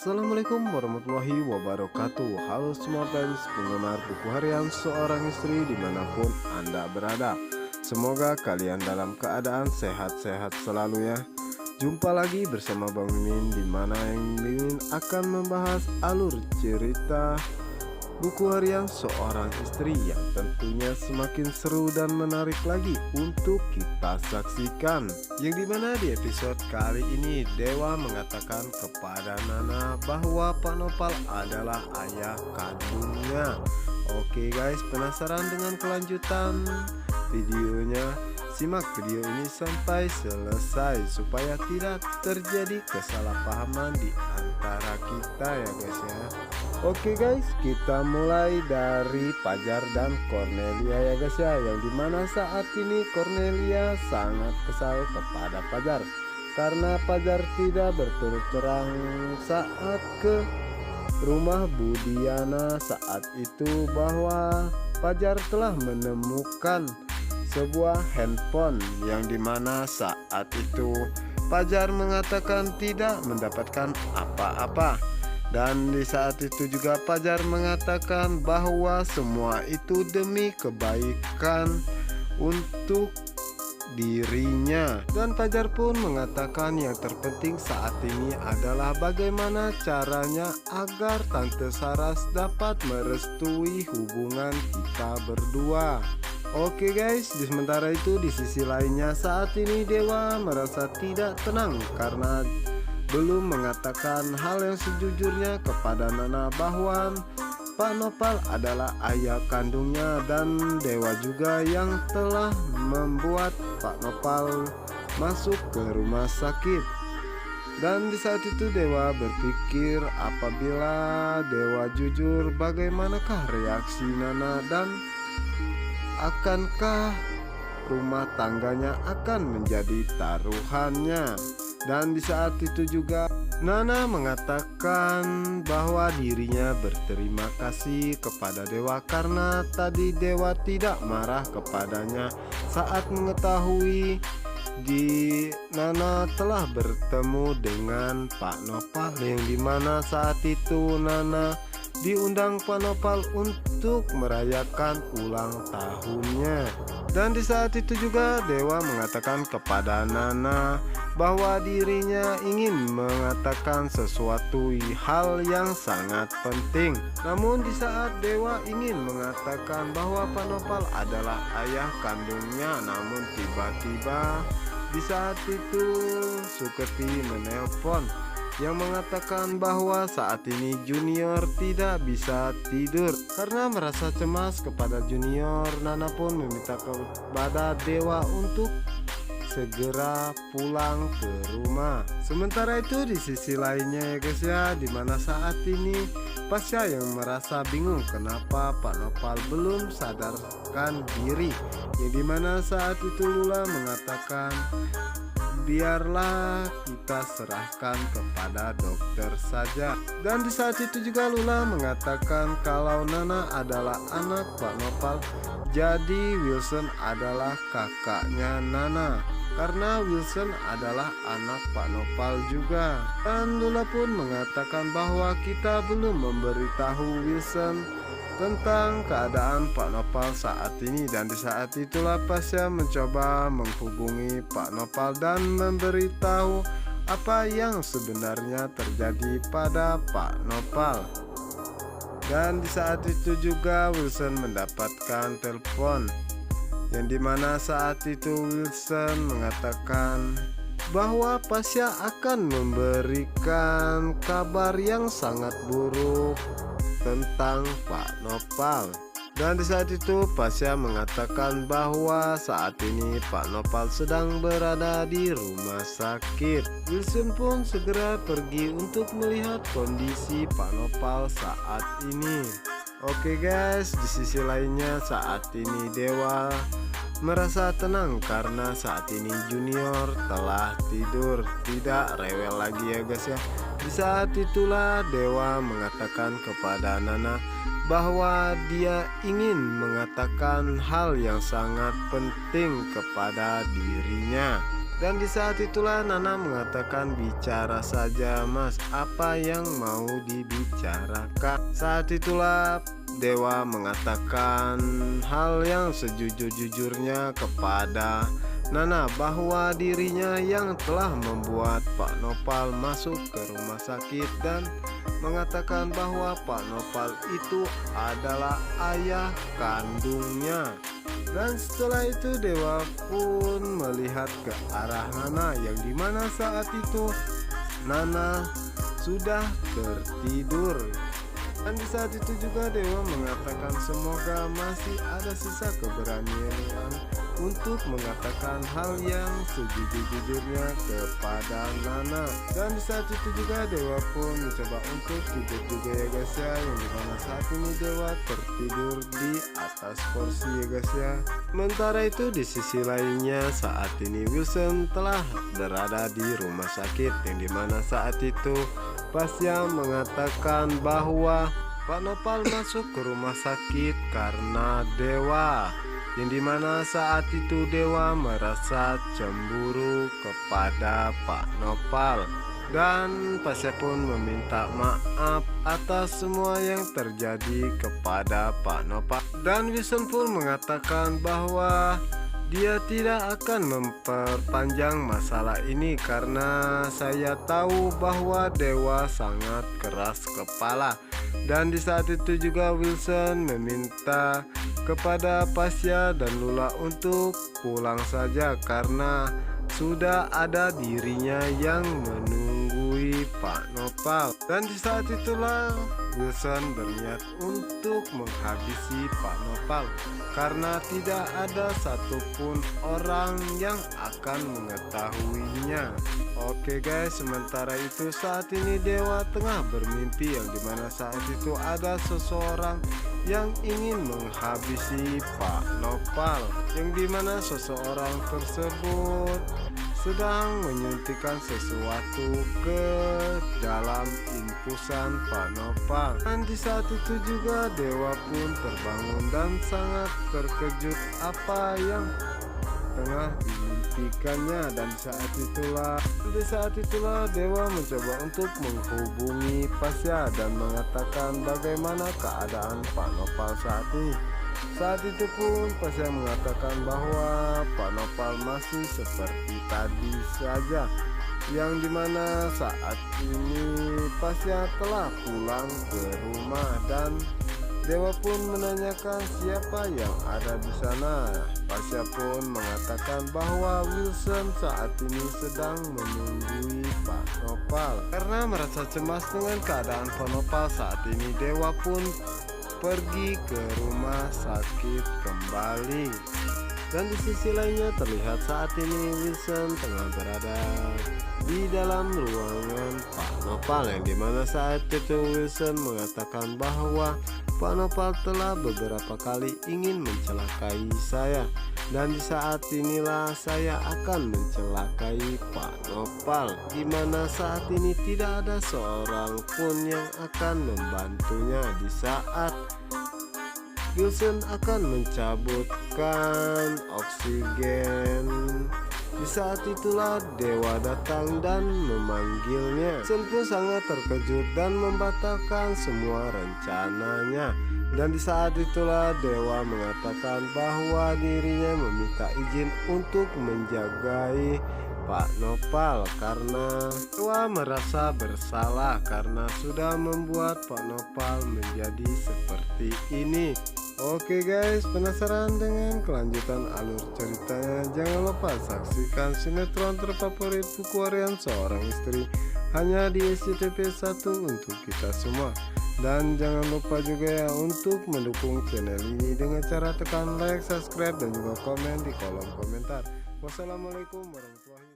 Assalamualaikum warahmatullahi wabarakatuh. Halo semua fans penggemar buku harian seorang istri dimanapun Anda berada. Semoga kalian dalam keadaan sehat-sehat selalu ya. Jumpa lagi bersama Bang Mimin, dimana yang Mimin akan membahas alur cerita buku harian seorang istri yang tentunya semakin seru dan menarik lagi untuk kita saksikan. Yang dimana di episode kali ini Dewa mengatakan kepada Nana bahwa Pak Nopal adalah ayah kandungnya. Oke guys, penasaran dengan kelanjutan videonya? Simak video ini sampai selesai supaya tidak terjadi kesalahpahaman di antara kita ya guys ya. Oke guys, kita mulai dari Fajar dan Cornelia ya guys ya, yang dimana saat ini Cornelia sangat kesal kepada Fajar karena Fajar tidak berterus terang saat ke rumah Bu Diana saat itu bahwa Fajar telah menemukan sebuah handphone yang dimana saat itu Fajar mengatakan tidak mendapatkan apa-apa. Dan di saat itu juga Fajar mengatakan bahwa semua itu demi kebaikan untuk dirinya. Dan Fajar pun mengatakan yang terpenting saat ini adalah bagaimana caranya agar Tante Saras dapat merestui hubungan kita berdua. Oke guys, di sementara itu di sisi lainnya saat ini Dewa merasa tidak tenang karena belum mengatakan hal yang sejujurnya kepada Nana bahwa Pak Nopal adalah ayah kandungnya, dan Dewa juga yang telah membuat Pak Nopal masuk ke rumah sakit. Dan di saat itu Dewa berpikir apabila Dewa jujur bagaimanakah reaksi Nana dan akankah rumah tangganya akan menjadi taruhannya. Dan di saat itu juga Nana mengatakan bahwa dirinya berterima kasih kepada Dewa karena tadi Dewa tidak marah kepadanya saat mengetahui Nana telah bertemu dengan Pak Nopal, yang dimana saat itu Nana diundang Pak Nopal untuk merayakan ulang tahunnya. Dan di saat itu juga Dewa mengatakan kepada Nana bahwa dirinya ingin mengatakan sesuatu hal yang sangat penting. Namun di saat Dewa ingin mengatakan bahwa Pak Nopal adalah ayah kandungnya, namun tiba-tiba di saat itu Suketi menelpon yang mengatakan bahwa saat ini Junior tidak bisa tidur karena merasa cemas kepada Junior. Nana pun meminta kepada Dewa untuk segera pulang ke rumah. Sementara itu di sisi lainnya ya guys ya, dimana saat ini Pasha yang merasa bingung kenapa Pak Nopal belum sadarkan diri, yang dimana saat itu Lula mengatakan biarlah kita serahkan kepada dokter saja. Dan di saat itu juga Lula mengatakan kalau Nana adalah anak Pak Nopal, jadi Wilson adalah kakaknya Nana karena Wilson adalah anak Pak Nopal juga. Dan Lula pun mengatakan bahwa kita belum memberitahu Wilson tentang keadaan Pak Nopal saat ini. Dan di saat itulah Pasha mencoba menghubungi Pak Nopal dan memberitahu apa yang sebenarnya terjadi pada Pak Nopal. Dan di saat itu juga Wilson mendapatkan telepon, yang dimana saat itu Wilson mengatakan bahwa Pasha akan memberikan kabar yang sangat buruk tentang Pak Nopal. Dan di saat itu Pasha mengatakan bahwa saat ini Pak Nopal sedang berada di rumah sakit. Wilson pun segera pergi untuk melihat kondisi Pak Nopal saat ini. Oke guys, di sisi lainnya saat ini Dewa merasa tenang karena saat ini Junior telah tidur, tidak rewel lagi ya guys ya. Di saat itulah Dewa mengatakan kepada Nana bahwa dia ingin mengatakan hal yang sangat penting kepada dirinya. Dan di saat itulah Nana mengatakan, "Bicara saja Mas, apa yang mau dibicarakan?" Saat itulah Dewa mengatakan hal yang sejujur-jujurnya kepada Nana, bahwa dirinya yang telah membuat Pak Nopal masuk ke rumah sakit dan mengatakan bahwa Pak Nopal itu adalah ayah kandungnya. Dan setelah itu Dewa pun melihat ke arah Nana, yang dimana saat itu Nana sudah tertidur. Dan di saat itu juga Dewa mengatakan semoga masih ada sisa keberanian untuk mengatakan hal yang sejujur-jujurnya kepada Nana. Dan di saat itu juga Dewa pun mencoba untuk tidur juga ya guys ya, yang dimana saat ini Dewa tertidur di atas kursi ya guys ya. Sementara itu di sisi lainnya saat ini Wilson telah berada di rumah sakit, yang dimana saat itu Pasya mengatakan bahwa Pak Nopal masuk ke rumah sakit karena Dewa, yang dimana saat itu Dewa merasa cemburu kepada Pak Nopal. Dan Pasya pun meminta maaf atas semua yang terjadi kepada Pak Nopal. Dan Wilson pun mengatakan bahwa dia tidak akan memperpanjang masalah ini karena saya tahu bahwa Dewa sangat keras kepala. Dan di saat itu juga Wilson meminta kepada Pasya dan Lula untuk pulang saja karena sudah ada dirinya yang menunggui Pak Nopal. Dan di saat itulah Wilson berniat untuk menghabisi Pak Nopal karena tidak ada satupun orang yang akan mengetahuinya. Oke guys, sementara itu saat ini Dewa tengah bermimpi, yang dimana saat itu ada seseorang yang ingin menghabisi Pak Nopal, yang dimana seseorang tersebut sedang menyuntikkan sesuatu ke dalam infusan Pak Nopal. Dan di saat itu juga Dewa pun terbangun dan sangat terkejut apa yang tengah dimimpikannya. Dan di saat itulah Dewa mencoba untuk menghubungi Pasya dan mengatakan bagaimana keadaan Pak Nopal saat ini. Saat itu pun Pasya mengatakan bahwa Pak Nopal masih seperti tadi saja, yang dimana saat ini Pasya telah pulang ke rumah. Dan Dewa pun menanyakan siapa yang ada di sana. Pasya pun mengatakan bahwa Wilson saat ini sedang menunggui Pak Nopal. Karena merasa cemas dengan keadaan Pak Nopal saat ini, Dewa pun pergi ke rumah sakit kembali. Dan di sisi lainnya terlihat saat ini Wilson tengah berada di dalam ruangan Pak Nopal, yang dimana saat itu Wilson mengatakan bahwa Pak Nopal telah beberapa kali ingin mencelakai saya, dan di saat inilah saya akan mencelakai Pak Nopal, dimana saat ini tidak ada seorang pun yang akan membantunya di saat Wilson akan mencabutkan oksigen. Di saat itulah Dewa datang dan memanggilnya. Wilson pun sangat terkejut dan membatalkan semua rencananya. Dan di saat itulah Dewa mengatakan bahwa dirinya meminta izin untuk menjagai Pak Nopal karena Dewa merasa bersalah karena sudah membuat Pak Nopal menjadi seperti ini. Oke guys, penasaran dengan kelanjutan alur ceritanya? Jangan lupa saksikan sinetron terfavorit Buku Harian Seorang Istri hanya di SCTV 1 untuk kita semua. Dan jangan lupa juga ya untuk mendukung channel ini dengan cara tekan like, subscribe, dan juga komen di kolom komentar. Wassalamualaikum warahmatullahi wabarakatuh.